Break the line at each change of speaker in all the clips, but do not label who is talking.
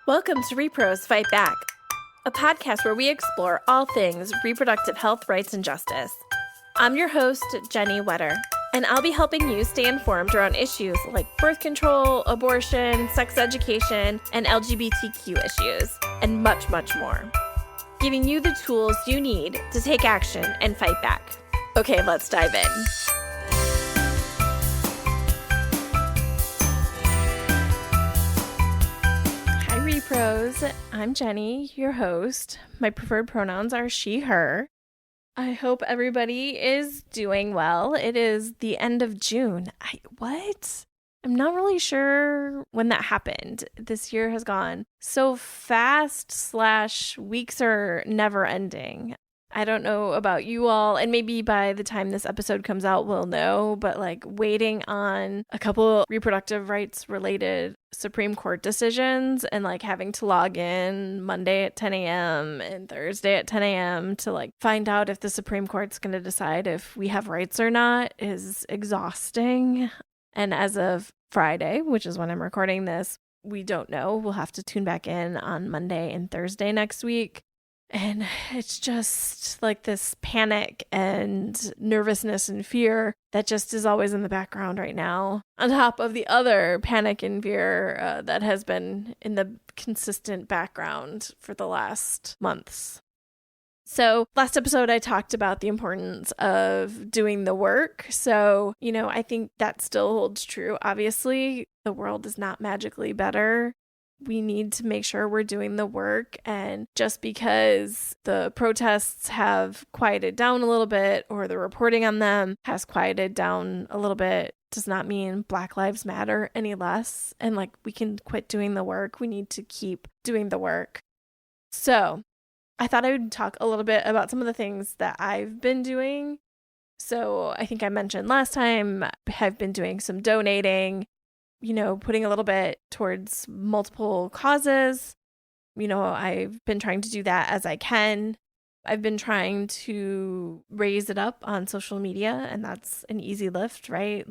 Welcome to rePROs Fight Back, a podcast where we explore all things reproductive health, rights, and justice. I'm your host, Jenny Wetter, and I'll be helping you stay informed around issues like birth control, abortion, sex education, and LGBTQ issues, and much, much more. Giving you the tools you need to take action and fight back. Okay, let's dive in. rePROs. I'm Jenny, your host. My preferred pronouns are she, her. I hope everybody is doing well. It is the end of June. I'm not really sure when that happened. This year has gone so fast / weeks are never ending. I don't know about you all, and maybe by the time this episode comes out, we'll know, but waiting on a couple reproductive rights related Supreme Court decisions and having to log in Monday at 10 a.m. and Thursday at 10 a.m. to find out if the Supreme Court's going to decide if we have rights or not is exhausting. And as of Friday, which is when I'm recording this, we don't know. We'll have to tune back in on Monday and Thursday next week. And it's just this panic and nervousness and fear that just is always in the background right now, on top of the other panic and fear that has been in the consistent background for the last months. So last episode, I talked about the importance of doing the work. So, I think that still holds true. Obviously, the world is not magically better. We need to make sure we're doing the work. And just because the protests have quieted down a little bit or the reporting on them has quieted down a little bit does not mean Black Lives Matter any less. And we can quit doing the work. We need to keep doing the work. So I thought I would talk a little bit about some of the things that I've been doing. So I think I mentioned last time, I've been doing some donating, putting a little bit towards multiple causes. I've been trying to do that as I can. I've been trying to raise it up on social media, and that's an easy lift, right?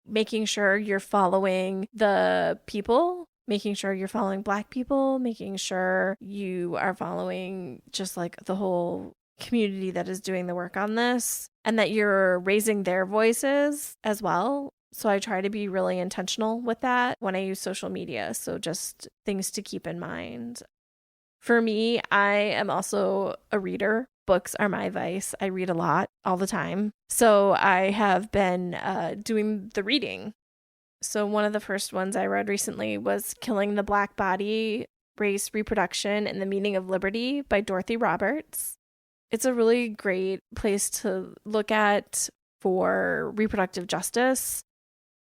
Making sure you're following the people, making sure you're following Black people, making sure you are following just the whole community that is doing the work on this, and that you're raising their voices as well. So I try to be really intentional with that when I use social media. So just things to keep in mind. For me, I am also a reader. Books are my vice. I read a lot all the time. So I have been doing the reading. So one of the first ones I read recently was Killing the Black Body, Race, Reproduction, and the Meaning of Liberty by Dorothy Roberts. It's a really great place to look at for reproductive justice.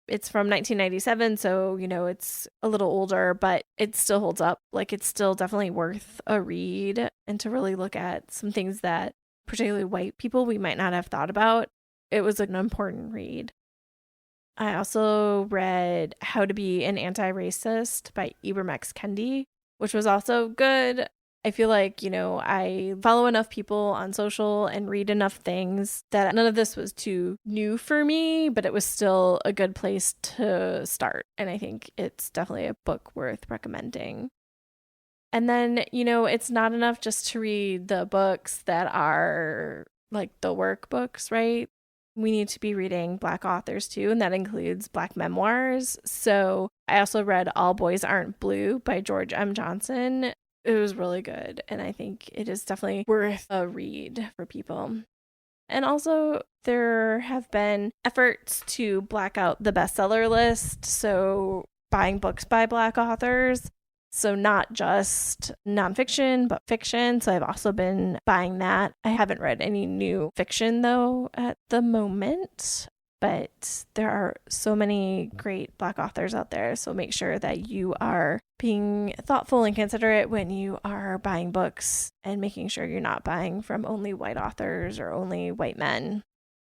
It's from 1997, so, it's a little older, but it still holds up. It's still definitely worth a read, and to really look at some things that particularly white people we might not have thought about. It was an important read. I also read How to Be an Anti-Racist by Ibram X. Kendi, which was also good. I feel like, I follow enough people on social and read enough things that none of this was too new for me, but it was still a good place to start. And I think it's definitely a book worth recommending. And then, it's not enough just to read the books that are the workbooks, right? We need to be reading Black authors too, and that includes Black memoirs. So I also read All Boys Aren't Blue by George M. Johnson. It was really good, and I think it is definitely worth a read for people. And also, there have been efforts to black out the bestseller list, so buying books by Black authors. So not just nonfiction, but fiction. So I've also been buying that. I haven't read any new fiction, though, at the moment. But there are so many great Black authors out there. So make sure that you are being thoughtful and considerate when you are buying books and making sure you're not buying from only white authors or only white men.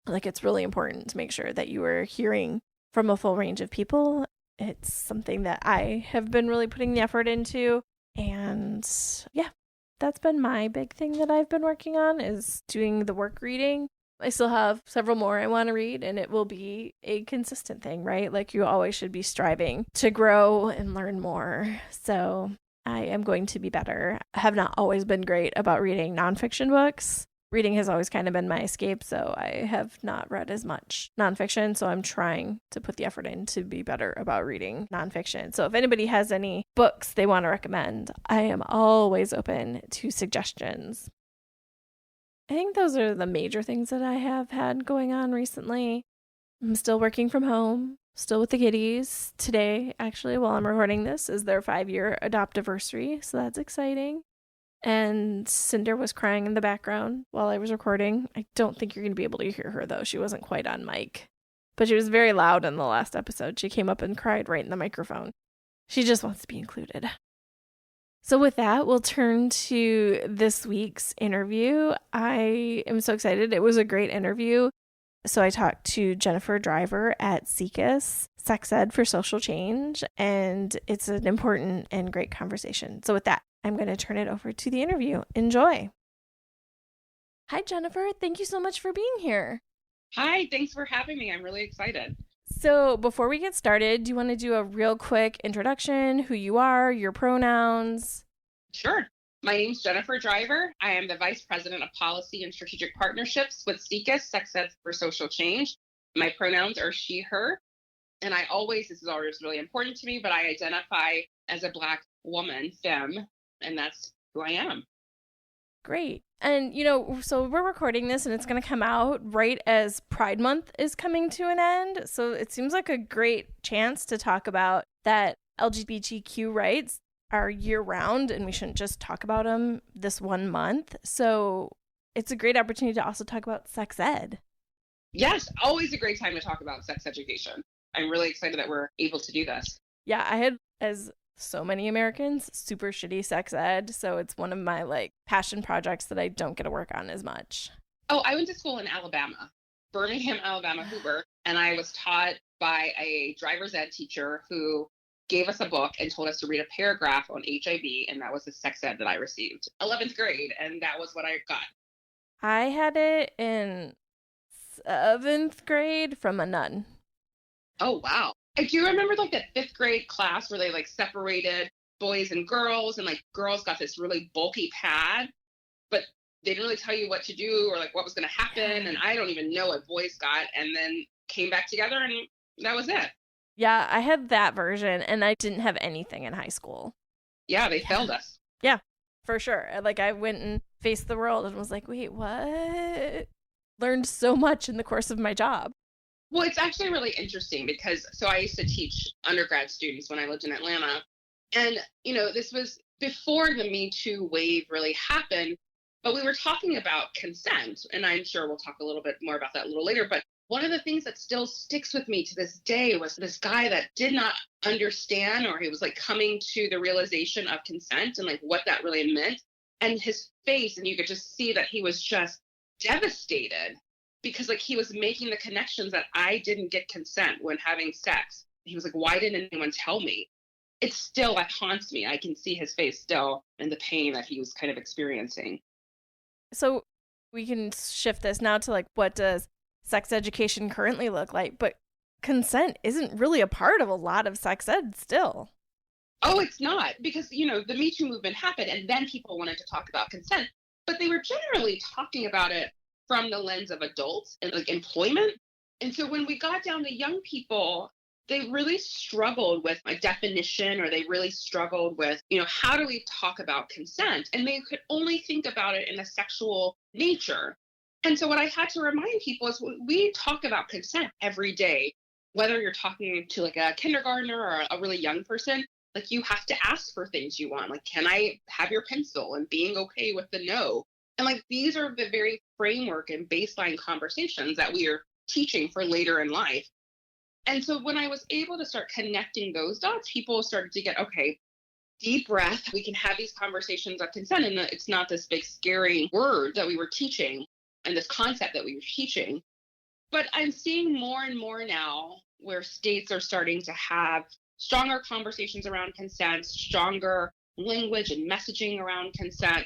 It's really important to make sure that you are hearing from a full range of people. It's something that I have been really putting the effort into. And yeah, that's been my big thing that I've been working on, is doing the work reading. I still have several more I want to read, and it will be a consistent thing, right? You always should be striving to grow and learn more. So I am going to be better. I have not always been great about reading nonfiction books. Reading has always kind of been my escape, so I have not read as much nonfiction, so I'm trying to put the effort in to be better about reading nonfiction. So if anybody has any books they want to recommend, I am always open to suggestions. I think those are the major things that I have had going on recently. I'm still working from home, still with the kitties. Today, actually, while I'm recording this, is their 5-year adoptiversary, so that's exciting. And Cinder was crying in the background while I was recording. I don't think you're going to be able to hear her, though. She wasn't quite on mic. But she was very loud in the last episode. She came up and cried right in the microphone. She just wants to be included. So with that, we'll turn to this week's interview. I am so excited. It was a great interview. So I talked to Jennifer Driver at SIECUS, Sex Ed for Social Change, and it's an important and great conversation. So with that, I'm going to turn it over to the interview. Enjoy. Hi, Jennifer. Thank you so much for being here.
Hi, thanks for having me. I'm really excited.
So before we get started, do you want to do a real quick introduction, who you are, your pronouns?
Sure. My name's Jennifer Driver. I am the Vice President of Policy and Strategic Partnerships with SIECUS, Sex Ed for Social Change. My pronouns are she, her. And this is always really important to me, but I identify as a Black woman, femme, and that's who I am.
Great. And, so we're recording this and it's going to come out right as Pride Month is coming to an end. So it seems like a great chance to talk about that LGBTQ rights are year round and we shouldn't just talk about them this one month. So it's a great opportunity to also talk about sex ed.
Yes, always a great time to talk about sex education. I'm really excited that we're able to do this.
Yeah, I had, as so many Americans, super shitty sex ed. So it's one of my passion projects that I don't get to work on as much.
Oh, I went to school in Alabama, Birmingham, Alabama, Hoover, and I was taught by a driver's ed teacher who gave us a book and told us to read a paragraph on HIV, and that was the sex ed that I received. 11th grade, and that was what I got.
I had it in 7th grade from a nun.
Oh, wow. I do remember that 5th grade class where they separated boys and girls, and girls got this really bulky pad, but they didn't really tell you what to do or what was going to happen. And I don't even know what boys got, and then came back together and that was it.
Yeah, I had that version and I didn't have anything in high school.
Yeah, they failed us.
Yeah, for sure. I went and faced the world and was like, wait, what? Learned so much in the course of my job.
Well, it's actually really interesting because I used to teach undergrad students when I lived in Atlanta. And, this was before the Me Too wave really happened, but we were talking about consent. And I'm sure we'll talk a little bit more about that a little later. But one of the things that still sticks with me to this day was this guy that did not understand, or he was coming to the realization of consent and what that really meant. And his face, and you could just see that he was just devastated because he was making the connections that I didn't get consent when having sex. He was like, why didn't anyone tell me? It still haunts me. I can see his face still and the pain that he was kind of experiencing.
So we can shift this now to what does sex education currently look like? But consent isn't really a part of a lot of sex ed still.
Oh, it's not, because, the Me Too movement happened and then people wanted to talk about consent, but they were generally talking about it from the lens of adults and employment. And so when we got down to young people, they really struggled with a definition, or they really struggled with, how do we talk about consent? And they could only think about it in a sexual nature. And so what I had to remind people is we talk about consent every day, whether you're talking to a kindergartner or a really young person. You have to ask for things you want. Can I have your pencil, and being okay with the no? And these are the very framework and baseline conversations that we are teaching for later in life. And so when I was able to start connecting those dots, people started to get, okay, deep breath. We can have these conversations of consent, and it's not this big scary word that we were teaching and this concept that we were teaching. But I'm seeing more and more now where states are starting to have stronger conversations around consent, stronger language and messaging around consent.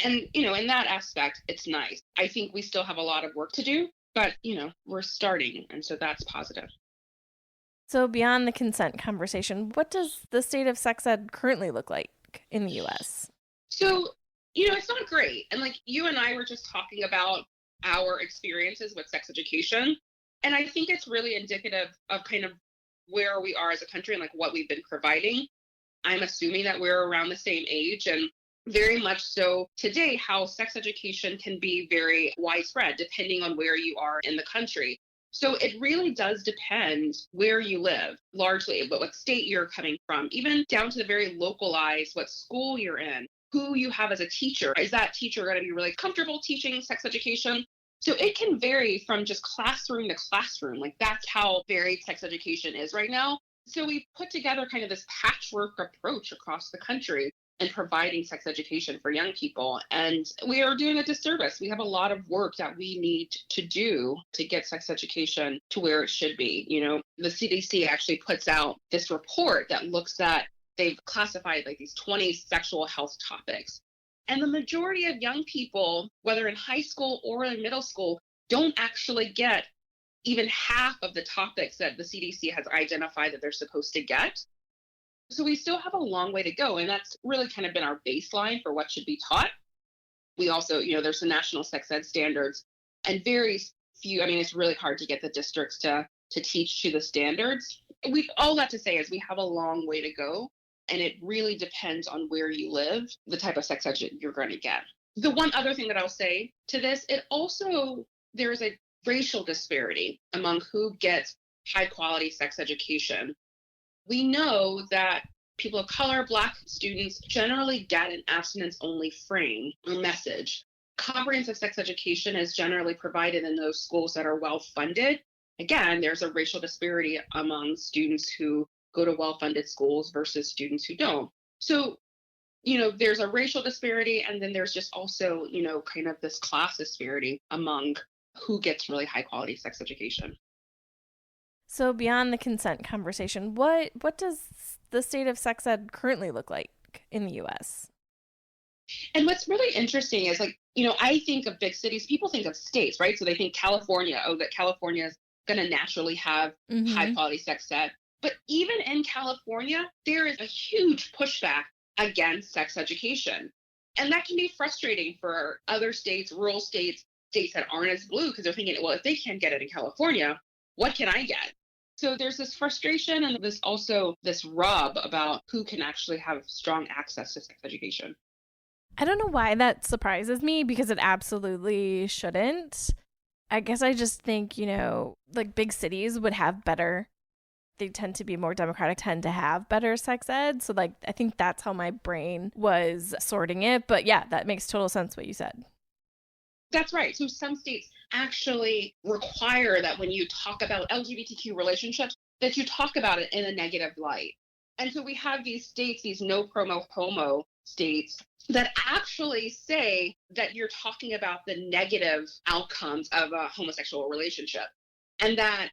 And, in that aspect, it's nice. I think we still have a lot of work to do, but, we're starting. And so that's positive.
So beyond the consent conversation, what does the state of sex ed currently look like? in the US?
So, it's not great. And like you and I were just talking about our experiences with sex education. And I think it's really indicative of kind of where we are as a country and like what we've been providing. I'm assuming that we're around the same age, and very much so today, how sex education can be very widespread depending on where you are in the country. So it really does depend where you live, largely, but what state you're coming from, even down to the very localized, what school you're in, who you have as a teacher. Is that teacher going to be really comfortable teaching sex education? So it can vary from just classroom to classroom. Like that's how varied sex education is right now. So we put together kind of this patchwork approach across the country and providing sex education for young people. And we are doing a disservice. We have a lot of work that we need to do to get sex education to where it should be. The CDC actually puts out this report that looks at, they've classified like these 20 sexual health topics. And the majority of young people, whether in high school or in middle school, don't actually get even half of the topics that the CDC has identified that they're supposed to get. So we still have a long way to go. And that's really kind of been our baseline for what should be taught. We also, there's the national sex ed standards, and very few, it's really hard to get the districts to teach to the standards. All that to say is we have a long way to go. And it really depends on where you live, the type of sex ed you're going to get. The one other thing that I'll say to this, there is a racial disparity among who gets high quality sex education. We know that people of color, Black students generally get an abstinence only frame or message. Comprehensive sex education is generally provided in those schools that are well funded. Again, there's a racial disparity among students who go to well-funded schools versus students who don't. So, there's a racial disparity, and then there's just also, kind of this class disparity among who gets really high-quality sex education.
So beyond the consent conversation, what does the state of sex ed currently look like in the US?
And what's really interesting is I think of big cities, people think of states, right? So they think California, that California is going to naturally have high-quality sex ed. But even in California, there is a huge pushback against sex education. And that can be frustrating for other states, rural states, states that aren't as blue, because they're thinking, well, if they can't get it in California, what can I get? So there's this frustration, and there's also this rub about who can actually have strong access to sex education.
I don't know why that surprises me, because it absolutely shouldn't. I guess I just think, like big cities would have better. They tend to be more democratic, tend to have better sex ed. So I think that's how my brain was sorting it. But yeah, that makes total sense what you said.
That's right. So some states actually require that when you talk about LGBTQ relationships, that you talk about it in a negative light. And so we have these states, these no promo homo states, that actually say that you're talking about the negative outcomes of a homosexual relationship. And that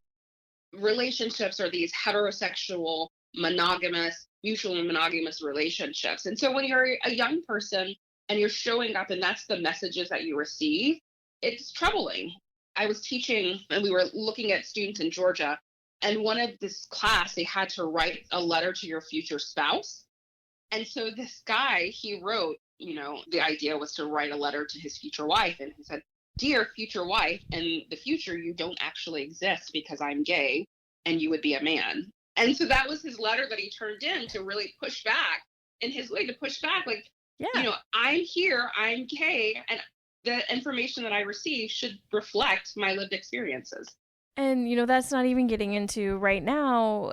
relationships are these heterosexual, monogamous, mutually monogamous relationships. And so when you're a young person and you're showing up and that's the messages that you receive, it's troubling. I was teaching and we were looking at students in Georgia, and one of this class, they had to write a letter to your future spouse. And so this guy, he wrote, the idea was to write a letter to his future wife. And he said, "Dear future wife, in the future, you don't actually exist because I'm gay and you would be a man." And so that was his letter that he turned in to really push back, in his way to push back. I'm here, I'm gay, and the information that I receive should reflect my lived experiences.
And, that's not even getting into right now.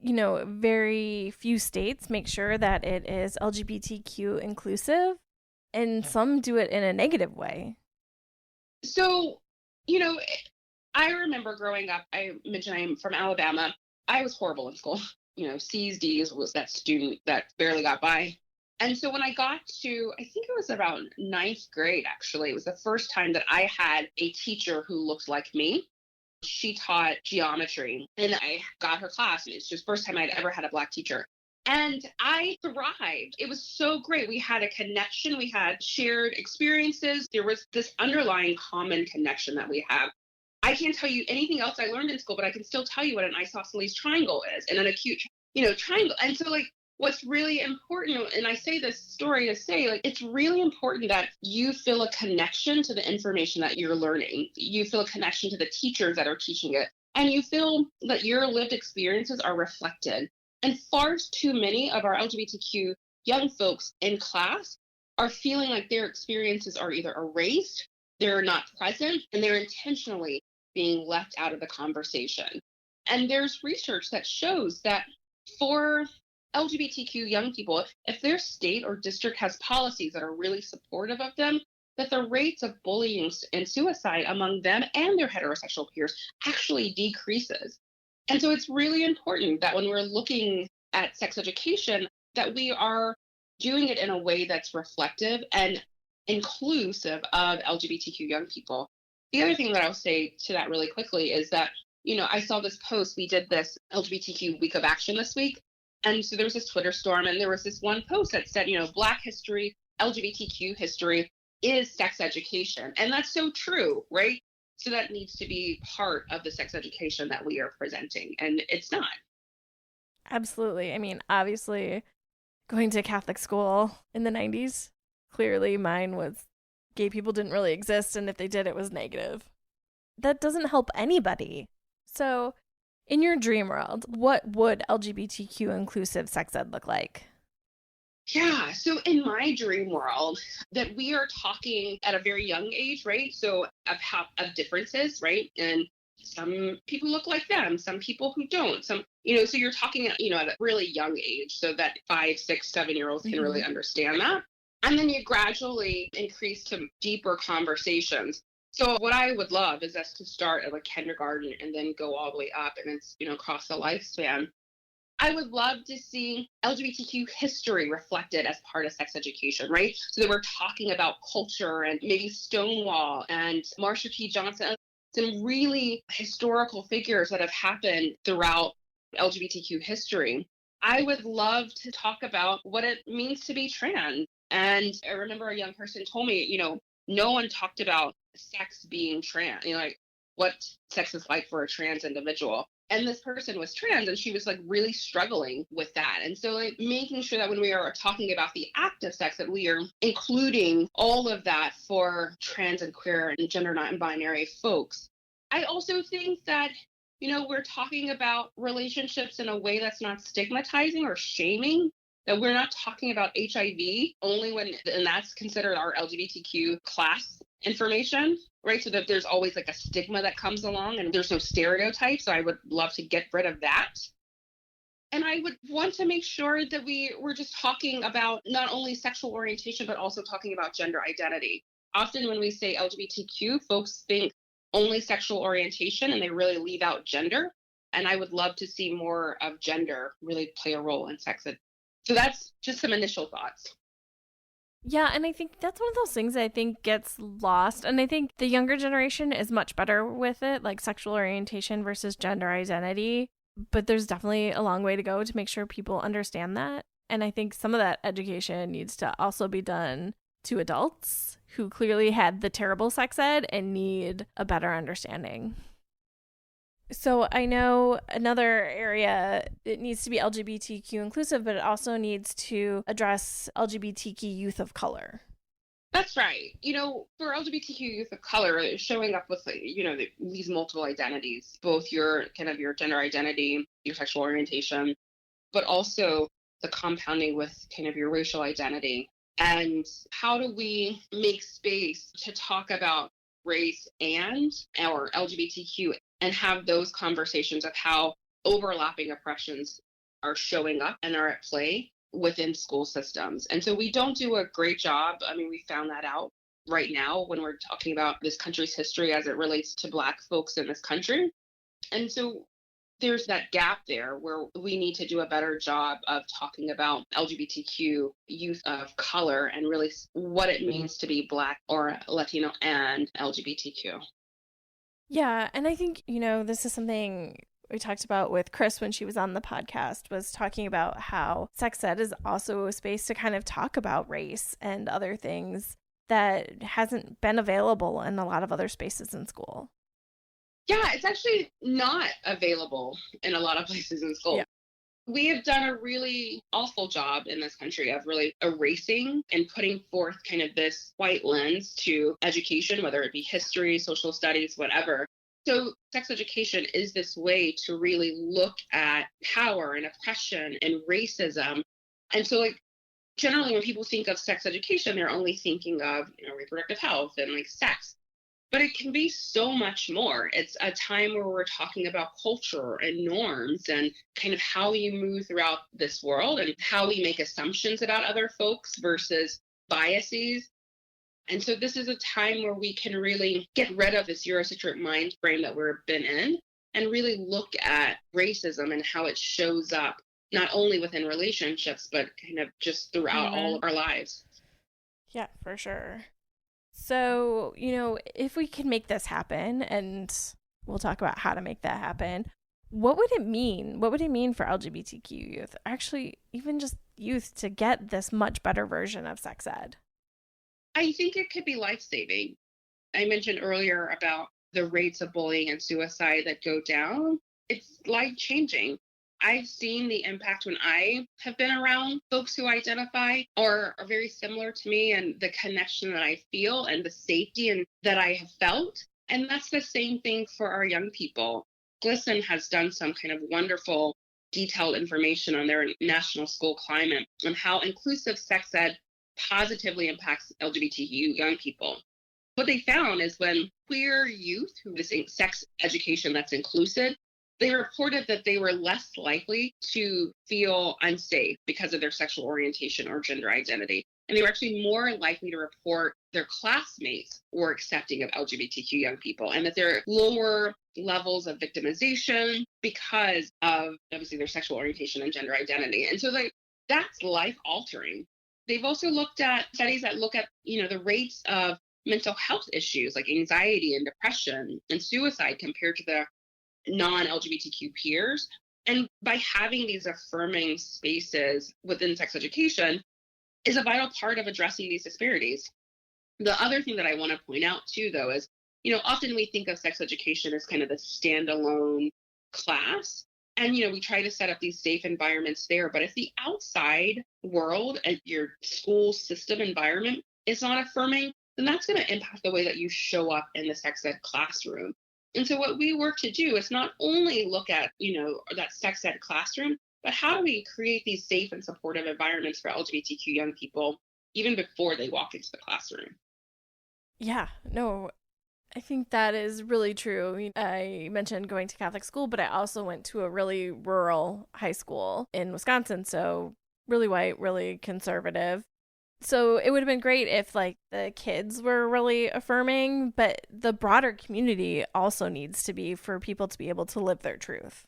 Very few states make sure that it is LGBTQ inclusive, and some do it in a negative way.
So, I remember growing up, I mentioned I'm from Alabama. I was horrible in school. C's, D's was that student that barely got by. And so when I got to, I think it was around ninth grade, actually, it was the first time that I had a teacher who looked like me. She taught geometry, and I got her class. It's just the first time I'd ever had a Black teacher. And I thrived. It was so great. We had a connection. We had shared experiences. There was this underlying common connection that we have. I can't tell you anything else I learned in school, but I can still tell you what an isosceles triangle is and an acute, triangle. And so what's really important, and I say this story to say, like, it's really important that you feel a connection to the information that you're learning. You feel a connection to the teachers that are teaching it, and you feel that your lived experiences are reflected. And far too many of our LGBTQ young folks in class are feeling like their experiences are either erased, they're not present, and they're intentionally being left out of the conversation. And there's research that shows that for LGBTQ young people, if their state or district has policies that are really supportive of them, that the rates of bullying and suicide among them and their heterosexual peers actually decreases. And so it's really important that when we're looking at sex education, that we are doing it in a way that's reflective and inclusive of LGBTQ young people. The other thing that I'll say to that really quickly is that, I saw this post. We did this LGBTQ week of action this week. And so there was this Twitter storm, and there was this one post that said, Black history, LGBTQ history is sex education. And that's so true, right? So that needs to be part of the sex education that we are presenting. And it's not.
Absolutely. I mean, obviously, going to Catholic school in the 90s, clearly mine was gay people didn't really exist. And if they did, it was negative. That doesn't help anybody. So in your dream world, what would LGBTQ inclusive sex ed look like?
Yeah, so in my dream world, that we are talking at a very young age, right? So of differences, right? And some people look like them, some people who don't. So you're talking at a really young age, so that 5, 6, 7-year-olds can really understand that. And then you gradually increase to deeper conversations. So what I would love is us to start at like kindergarten and then go all the way up and it's, across the lifespan. I would love to see LGBTQ history reflected as part of sex education, right? So that we're talking about culture and maybe Stonewall and Marsha P. Johnson, some really historical figures that have happened throughout LGBTQ history. I would love to talk about what it means to be trans. And I remember a young person told me, no one talked about sex being trans, like what sex is like for a trans individual. And this person was trans and she was like really struggling with that. And so like making sure that when we are talking about the act of sex, that we are including all of that for trans and queer and gender non-binary folks. I also think that, we're talking about relationships in a way that's not stigmatizing or shaming, that we're not talking about HIV only and that's considered our LGBTQ class information, right? So that there's always like a stigma that comes along and there's no stereotypes. So I would love to get rid of that. And I would want to make sure that we're just talking about not only sexual orientation, but also talking about gender identity. Often when we say LGBTQ, folks think only sexual orientation and they really leave out gender. And I would love to see more of gender really play a role in sex ed. So that's just some initial thoughts.
Yeah, and I think that's one of those things that I think gets lost. And I think the younger generation is much better with it, like sexual orientation versus gender identity. But there's definitely a long way to go to make sure people understand that. And I think some of that education needs to also be done to adults who clearly had the terrible sex ed and need a better understanding. So I know another area, it needs to be LGBTQ inclusive, but it also needs to address LGBTQ youth of color.
That's right. For LGBTQ youth of color, showing up with, these multiple identities, both your gender identity, your sexual orientation, but also the compounding with kind of your racial identity. And how do we make space to talk about race and our LGBTQ and have those conversations of how overlapping oppressions are showing up and are at play within school systems. And so we don't do a great job. I mean, we found that out right now when we're talking about this country's history as it relates to Black folks in this country. And so there's that gap there where we need to do a better job of talking about LGBTQ youth of color and really what it means to be Black or Latino and LGBTQ.
Yeah, and I think, this is something we talked about with Chris when she was on the podcast, was talking about how sex ed is also a space to kind of talk about race and other things that hasn't been available in a lot of other spaces in school.
Yeah, it's actually not available in a lot of places in school.
Yeah.
We have done a really awful job in this country of really erasing and putting forth kind of this white lens to education, whether it be history, social studies, whatever. So, sex education is this way to really look at power and oppression and racism. And so, like, generally, when people think of sex education, they're only thinking of, reproductive health and like sex. But it can be so much more. It's a time where we're talking about culture and norms and kind of how you move throughout this world and how we make assumptions about other folks versus biases. And so this is a time where we can really get rid of this Eurocentric mind frame that we've been in and really look at racism and how it shows up not only within relationships, but kind of just throughout all of our lives.
Yeah, for sure. So, if we could make this happen, and we'll talk about how to make that happen, what would it mean? What would it mean for LGBTQ youth, actually, even just youth, to get this much better version of sex ed?
I think it could be life-saving. I mentioned earlier about the rates of bullying and suicide that go down. It's life-changing. I've seen the impact when I have been around folks who identify or are very similar to me, and the connection that I feel and the safety and that I have felt. And that's the same thing for our young people. GLSEN has done some kind of wonderful detailed information on their national school climate and how inclusive sex ed positively impacts LGBTQ young people. What they found is when queer youth who is in sex education that's inclusive, they reported that they were less likely to feel unsafe because of their sexual orientation or gender identity. And they were actually more likely to report their classmates were accepting of LGBTQ young people, and that there are lower levels of victimization because of obviously their sexual orientation and gender identity. And so that's life altering. They've also looked at studies that look at, the rates of mental health issues like anxiety and depression and suicide compared to the non-LGBTQ peers. And by having these affirming spaces within sex education is a vital part of addressing these disparities. The other thing that I want to point out too, though, is, often we think of sex education as kind of a standalone class. And, we try to set up these safe environments there. But if the outside world and your school system environment is not affirming, then that's going to impact the way that you show up in the sex ed classroom. And so what we work to do is not only look at, that sex ed classroom, but how do we create these safe and supportive environments for LGBTQ young people even before they walk into the classroom?
Yeah, no, I think that is really true. I mentioned going to Catholic school, but I also went to a really rural high school in Wisconsin. So really white, really conservative. So it would have been great if the kids were really affirming, but the broader community also needs to be, for people to be able to live their truth.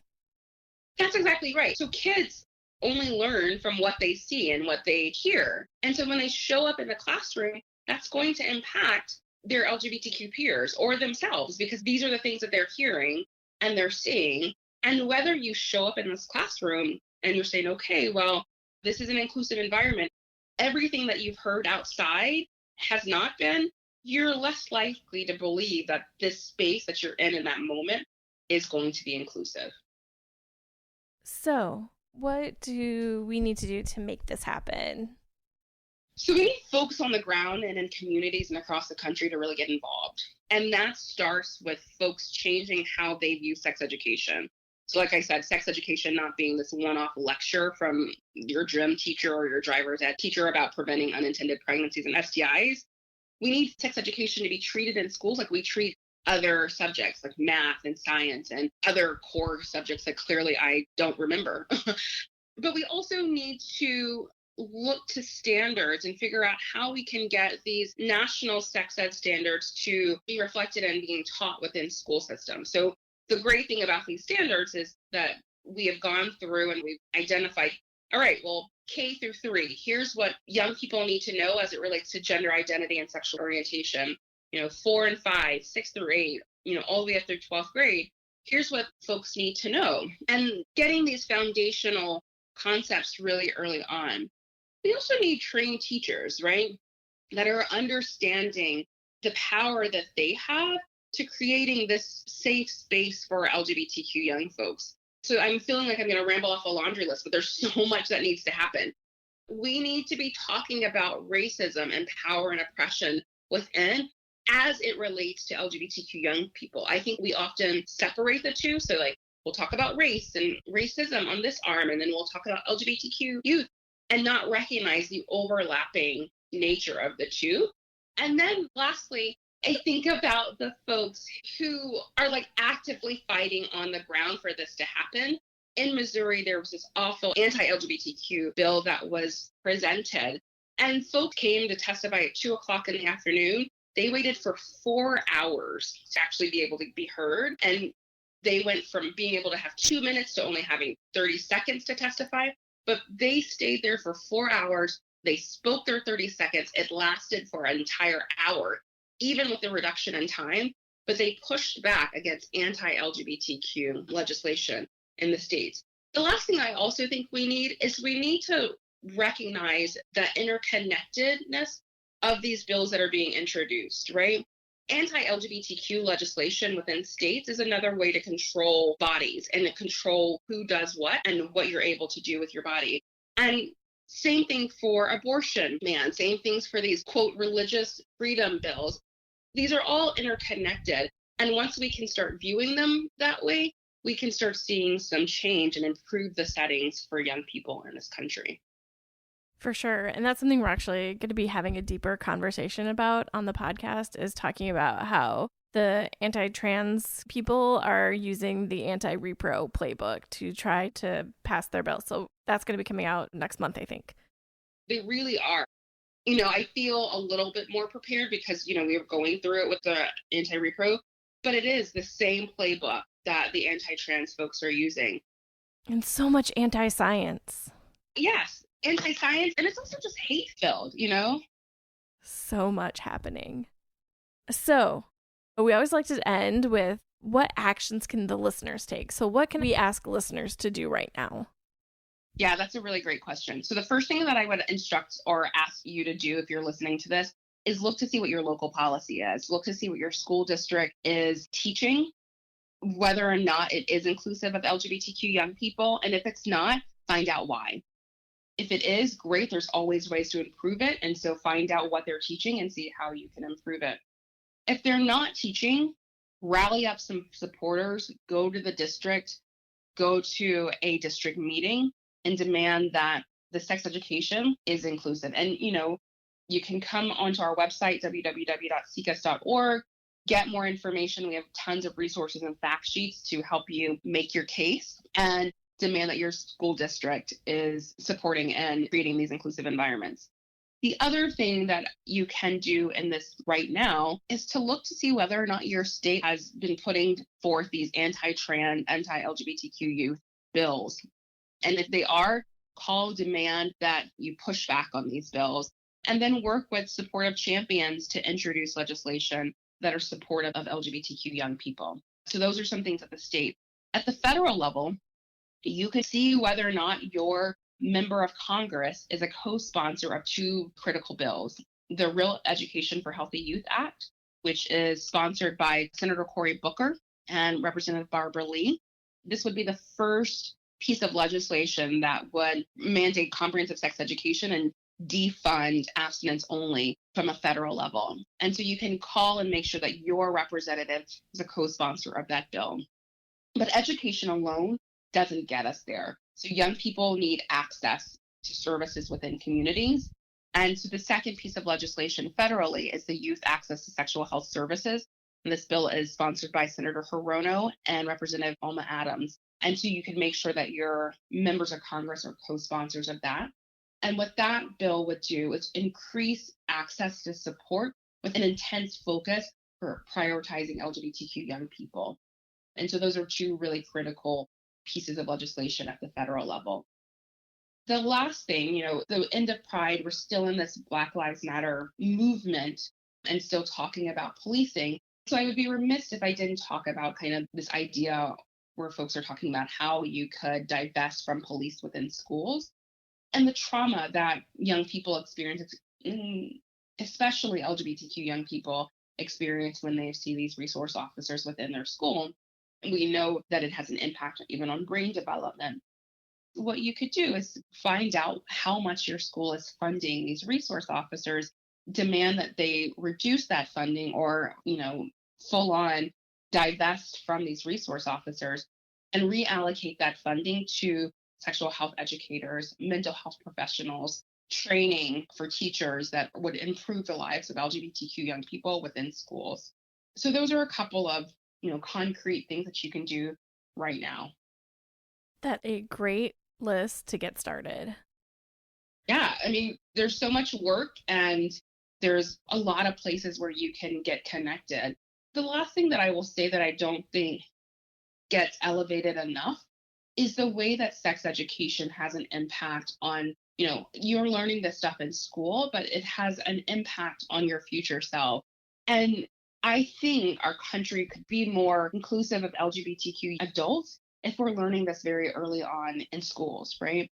That's exactly right. So kids only learn from what they see and what they hear. And so when they show up in the classroom, that's going to impact their LGBTQ peers or themselves, because these are the things that they're hearing and they're seeing. And whether you show up in this classroom and you're saying, okay, well, this is an inclusive environment, everything that you've heard outside has not been, you're less likely to believe that this space that you're in that moment is going to be inclusive.
So, what do we need to do to make this happen?
So we need folks on the ground and in communities and across the country to really get involved. And that starts with folks changing how they view sex education. So like I said, sex education not being this one-off lecture from your gym teacher or your driver's ed teacher about preventing unintended pregnancies and STIs. We need sex education to be treated in schools like we treat other subjects like math and science and other core subjects that clearly I don't remember. But we also need to look to standards and figure out how we can get these national sex ed standards to be reflected and being taught within school systems. So the great thing about these standards is that we have gone through and we've identified, all right, well, K through 3, here's what young people need to know as it relates to gender identity and sexual orientation. 4 and 5, 6 through 8, all the way up through 12th grade. Here's what folks need to know. And getting these foundational concepts really early on. We also need trained teachers, right, that are understanding the power that they have to creating this safe space for LGBTQ young folks. So I'm feeling like I'm going to ramble off a laundry list, but there's so much that needs to happen. We need to be talking about racism and power and oppression within as it relates to LGBTQ young people. I think we often separate the two. So, like, we'll talk about race and racism on this arm, and then we'll talk about LGBTQ youth and not recognize the overlapping nature of the two. And then lastly, I think about the folks who are like actively fighting on the ground for this to happen. In Missouri, there was this awful anti-LGBTQ bill that was presented, and folks came to testify at 2:00 in the afternoon. They waited for 4 hours to actually be able to be heard. And they went from being able to have 2 minutes to only having 30 seconds to testify. But they stayed there for 4 hours. They spoke their 30 seconds. It lasted for an entire hour, even with the reduction in time. But they pushed back against anti-LGBTQ legislation in the states. The last thing I also think we need to recognize the interconnectedness of these bills that are being introduced, right? Anti-LGBTQ legislation within states is another way to control bodies and to control who does what and what you're able to do with your body. And same thing for abortion bans, same things for these, quote, religious freedom bills. These are all interconnected. And once we can start viewing them that way, we can start seeing some change and improve the settings for young people in this country.
For sure. And that's something we're actually going to be having a deeper conversation about on the podcast, is talking about how the anti-trans people are using the anti-repro playbook to try to pass their bill. So that's going to be coming out next month, I think.
They really are. I feel a little bit more prepared because, we were going through it with the anti-repro, but it is the same playbook that the anti-trans folks are using.
And so much anti-science.
Yes. Anti-science, and it's also just hate-filled,
So much happening. So we always like to end with, what actions can the listeners take? So what can we ask listeners to do right now?
Yeah, that's a really great question. So the first thing that I would instruct or ask you to do if you're listening to this is look to see what your local policy is. Look to see what your school district is teaching, whether or not it is inclusive of LGBTQ young people. And if it's not, find out why. If it is, great, there's always ways to improve it. And so find out what they're teaching and see how you can improve it. If they're not teaching, rally up some supporters, go to the district, go to a district meeting and demand that the sex education is inclusive. And, you can come onto our website, www.SIECUS.org, get more information. We have tons of resources and fact sheets to help you make your case, and demand that your school district is supporting and creating these inclusive environments. The other thing that you can do in this right now is to look to see whether or not your state has been putting forth these anti-trans, anti-LGBTQ youth bills. And if they are, demand that you push back on these bills, and then work with supportive champions to introduce legislation that are supportive of LGBTQ young people. So those are some things at the state. At the federal level, you can see whether or not your member of Congress is a co-sponsor of two critical bills. The Real Education for Healthy Youth Act, which is sponsored by Senator Cory Booker and Representative Barbara Lee. This would be the first piece of legislation that would mandate comprehensive sex education and defund abstinence only from a federal level. And so you can call and make sure that your representative is a co-sponsor of that bill. But education alone doesn't get us there. So young people need access to services within communities. And so the second piece of legislation federally is the Youth Access to Sexual Health Services. And this bill is sponsored by Senator Hirono and Representative Alma Adams. And so you can make sure that your members of Congress are co-sponsors of that. And what that bill would do is increase access to support with an intense focus for prioritizing LGBTQ young people. And so those are two really critical pieces of legislation at the federal level. The last thing, the end of Pride, we're still in this Black Lives Matter movement and still talking about policing. So I would be remiss if I didn't talk about kind of this idea where folks are talking about how you could divest from police within schools and the trauma that young people experience, especially LGBTQ young people experience when they see these resource officers within their school. We know that it has an impact even on brain development. What you could do is find out how much your school is funding these resource officers, demand that they reduce that funding or, full on divest from these resource officers and reallocate that funding to sexual health educators, mental health professionals, training for teachers that would improve the lives of LGBTQ young people within schools. So those are a couple of, concrete things that you can do right now.
That's a great list to get started.
Yeah, I mean, there's so much work and there's a lot of places where you can get connected. The last thing that I will say that I don't think gets elevated enough is the way that sex education has an impact on, you're learning this stuff in school, but it has an impact on your future self. And I think our country could be more inclusive of LGBTQ adults if we're learning this very early on in schools, right?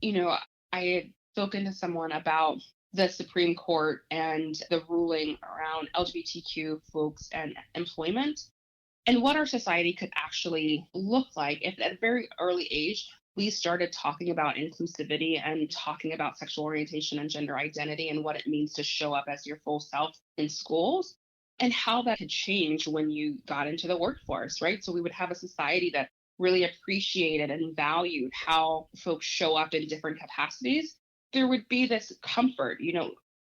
I had spoken to someone about the Supreme Court and the ruling around LGBTQ folks and employment and what our society could actually look like if at a very early age we started talking about inclusivity and talking about sexual orientation and gender identity and what it means to show up as your full self in schools and how that could change when you got into the workforce, right? So we would have a society that really appreciated and valued how folks show up in different capacities. There would be this comfort,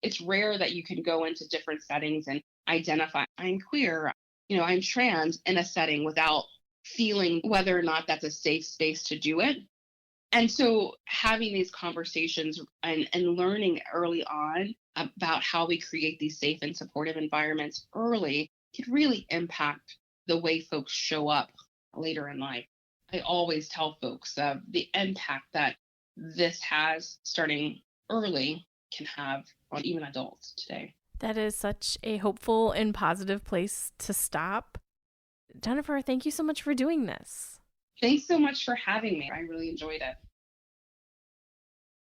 it's rare that you can go into different settings and identify, I'm queer, I'm trans in a setting without feeling whether or not that's a safe space to do it. And so having these conversations and learning early on about how we create these safe and supportive environments early could really impact the way folks show up later in life. I always tell folks the impact that this has starting early can have on even adults today.
That is such a hopeful and positive place to stop. Jennifer, thank you so much for doing this.
Thanks so much for having me. I really enjoyed it.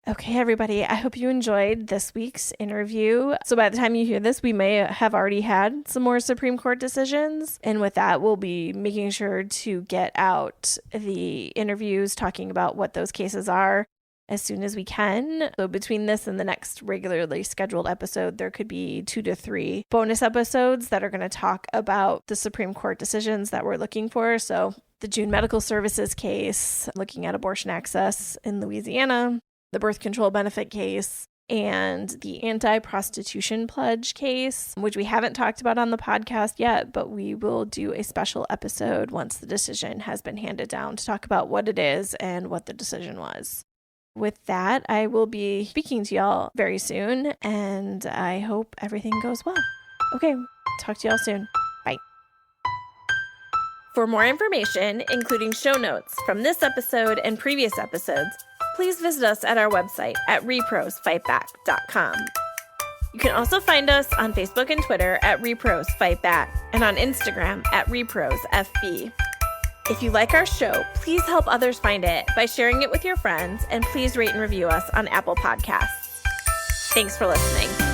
Okay, everybody, I hope you enjoyed this week's interview. So by the time you hear this, we may have already had some more Supreme Court decisions. And with that, we'll be making sure to get out the interviews talking about what those cases are as soon as we can. So between this and the next regularly scheduled episode, there could be 2 to 3 bonus episodes that are going to talk about the Supreme Court decisions that we're looking for. So the June Medical Services case, looking at abortion access in Louisiana, the birth control benefit case, and the anti-prostitution pledge case, which we haven't talked about on the podcast yet, but we will do a special episode once the decision has been handed down to talk about what it is and what the decision was. With that, I will be speaking to y'all very soon, and I hope everything goes well. Okay, talk to y'all soon. Bye. For more information, including show notes from this episode and previous episodes, please visit us at our website at rePROsFightBack.com. You can also find us on Facebook and Twitter at rePROs Fight Back and on Instagram at rePROsFB. If you like our show, please help others find it by sharing it with your friends, and please rate and review us on Apple Podcasts. Thanks for listening.